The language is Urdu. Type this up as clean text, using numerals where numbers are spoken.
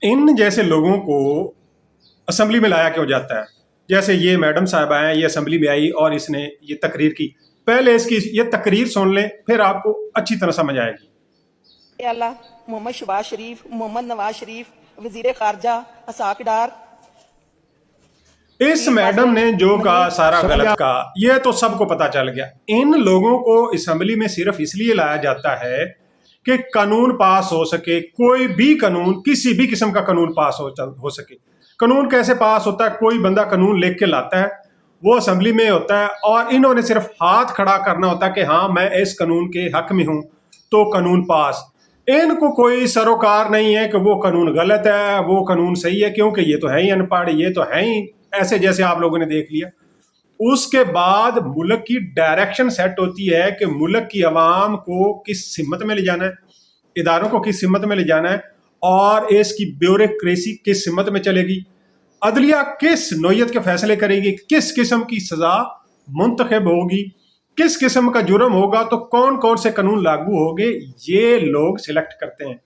ان جیسے لوگوں کو اسمبلی میں لایا کیوں جاتا ہے؟ جیسے یہ میڈم صاحبہ ہیں، یہ اسمبلی میں آئی اور اس نے یہ تقریر کی. پہلے اس کی یہ تقریر سن لیں، پھر آپ کو اچھی طرح سمجھ آئے گی. اعلیٰ محمد شہباز شریف، محمد نواز شریف، وزیر خارجہ اسحاق ڈار، اس میڈم نے جو کہا سارا غلط کہا، یہ تو سب کو پتا چل گیا. ان لوگوں کو اسمبلی میں صرف اس لیے لایا جاتا ہے کہ قانون پاس ہو سکے. کوئی بھی قانون، کسی بھی قسم کا قانون پاس ہو سکے. قانون کیسے پاس ہوتا ہے؟ کوئی بندہ قانون لکھ کے لاتا ہے، وہ اسمبلی میں ہوتا ہے، اور انہوں نے صرف ہاتھ کھڑا کرنا ہوتا ہے کہ ہاں میں اس قانون کے حق میں ہوں، تو قانون پاس. ان کو کوئی سروکار نہیں ہے کہ وہ قانون غلط ہے، وہ قانون صحیح ہے، کیونکہ یہ تو ہے ہی ان پڑھ، یہ تو ہے ہی ایسے جیسے آپ لوگوں نے دیکھ لیا. اس کے بعد ملک کی ڈائریکشن سیٹ ہوتی ہے کہ ملک کی عوام کو کس سمت میں لے جانا ہے، اداروں کو کس سمت میں لے جانا ہے، اور اس کی بیوروکریسی کس سمت میں چلے گی، عدلیہ کس نوعیت کے فیصلے کرے گی، کس قسم کی سزا منتخب ہوگی، کس قسم کا جرم ہوگا تو کون کون سے قانون لاگو ہوگے، یہ لوگ سلیکٹ کرتے ہیں.